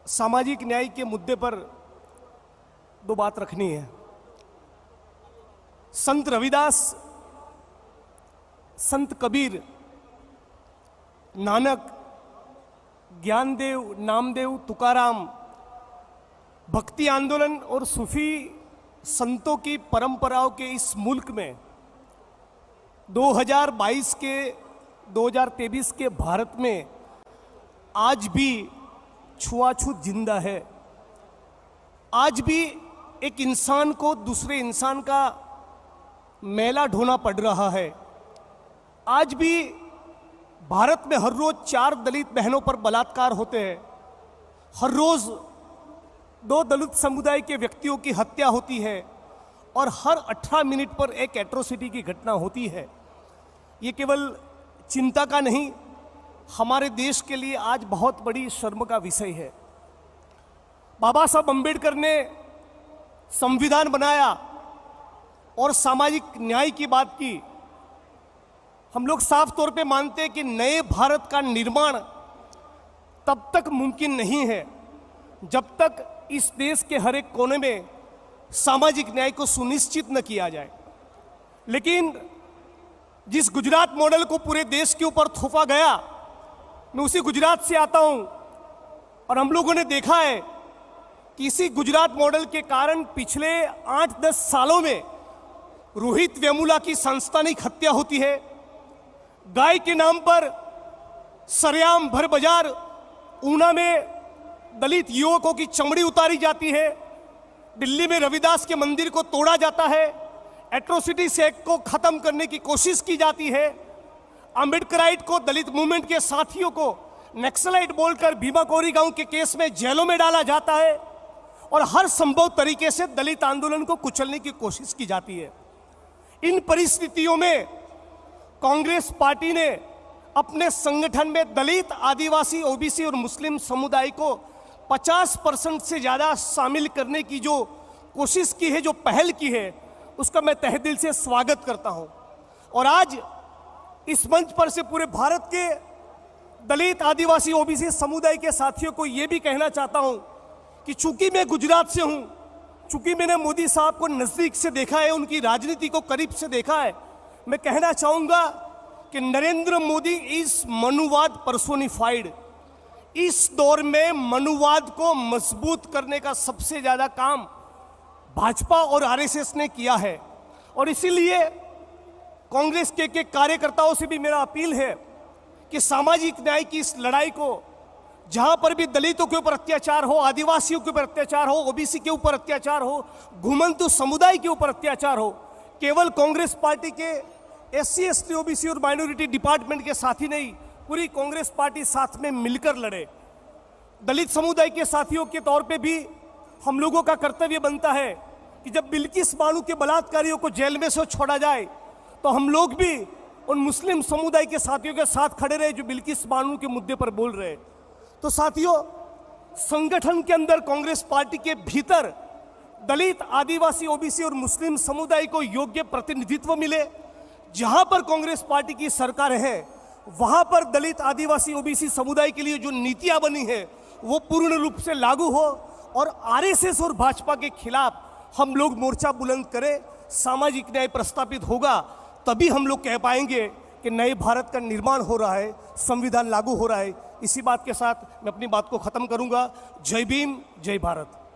सामाजिक न्याय के मुद्दे पर दो बात रखनी है। संत रविदास, संत कबीर, नानक, ज्ञानदेव, नामदेव, तुकाराम, भक्ति आंदोलन और सूफी संतों की परंपराओं के इस मुल्क में 2023 के भारत में आज भी छुआछूत जिंदा है। आज भी एक इंसान को दूसरे इंसान का मैला ढोना पड़ रहा है। आज भी भारत में हर रोज 4 दलित बहनों पर बलात्कार होते हैं। हर रोज 2 दलित समुदाय के व्यक्तियों की हत्या होती है और हर 18 मिनट पर एक एट्रोसिटी की घटना होती है। ये केवल चिंता का नहीं, हमारे देश के लिए आज बहुत बड़ी शर्म का विषय है। बाबा साहब अम्बेडकर ने संविधान बनाया और सामाजिक न्याय की बात की। हम लोग साफ तौर पे मानते हैं कि नए भारत का निर्माण तब तक मुमकिन नहीं है जब तक इस देश के हर एक कोने में सामाजिक न्याय को सुनिश्चित न किया जाए। लेकिन जिस गुजरात मॉडल को पूरे देश के ऊपर थोपा गया, मैं उसी गुजरात से आता हूं और हम लोगों ने देखा है कि इसी गुजरात मॉडल के कारण पिछले 8-10 सालों में रोहित वेमुला की सांस्थानिक हत्या होती है। गाय के नाम पर सरेआम भर बाजार ऊना में दलित युवकों की चमड़ी उतारी जाती है। दिल्ली में रविदास के मंदिर को तोड़ा जाता है। एट्रोसिटी एक्ट को खत्म करने की कोशिश की जाती है। अम्बेडकराइट को, दलित मूवमेंट के साथियों को नक्सलाइट बोलकर भीमा कोरी गांव के केस में जेलों में डाला जाता है और हर संभव तरीके से दलित आंदोलन को कुचलने की कोशिश की जाती है। इन परिस्थितियों में कांग्रेस पार्टी ने अपने संगठन में दलित, आदिवासी, ओबीसी और मुस्लिम समुदाय को 50% से ज़्यादा शामिल करने की जो कोशिश की है, जो पहल की है, उसका मैं तहे दिल से स्वागत करता हूं। और आज इस मंच पर से पूरे भारत के दलित, आदिवासी, ओबीसी समुदाय के साथियों को यह भी कहना चाहता हूं कि चूंकि मैं गुजरात से हूं, चूंकि मैंने मोदी साहब को नज़दीक से देखा है, उनकी राजनीति को करीब से देखा है, मैं कहना चाहूँगा कि नरेंद्र मोदी इज मनुवाद पर्सोनिफाइड। इस दौर में मनुवाद को मजबूत करने का सबसे ज़्यादा काम भाजपा और आरएसएस ने किया है। और इसीलिए कांग्रेस के कार्यकर्ताओं से भी मेरा अपील है कि सामाजिक न्याय की इस लड़ाई को, जहां पर भी दलितों के ऊपर अत्याचार हो, आदिवासियों के ऊपर अत्याचार हो, ओबीसी के ऊपर अत्याचार हो, घुमंतु समुदाय के ऊपर अत्याचार हो, केवल कांग्रेस पार्टी के एससी, एसटी, ओबीसी और माइनॉरिटी डिपार्टमेंट के साथी नहीं, पूरी कांग्रेस पार्टी साथ में मिलकर लड़े। दलित समुदाय के साथियों के तौर पे भी हम लोगों का कर्तव्य बनता है कि जब बिल्किस बानो के बलात्कारियों को जेल में से छोड़ा जाए तो हम लोग भी उन मुस्लिम समुदाय के साथियों के साथ खड़े रहे जो बिल्किस बानो के मुद्दे पर बोल रहे। तो साथियों, संगठन के अंदर, कांग्रेस पार्टी के भीतर दलित, आदिवासी, ओबीसी और मुस्लिम समुदाय को योग्य प्रतिनिधित्व मिले। जहां पर कांग्रेस पार्टी की सरकार है, वहां पर दलित, आदिवासी, ओबीसी समुदाय के लिए जो नीतियां बनी है वो पूर्ण रूप से लागू हो और आरएसएस और भाजपा के खिलाफ हम लोग मोर्चा बुलंद करें। सामाजिक न्याय प्रस्तापित होगा तभी हम लोग कह पाएंगे कि नए भारत का निर्माण हो रहा है, संविधान लागू हो रहा है। इसी बात के साथ मैं अपनी बात को खत्म करूंगा। जय भीम, जय भारत।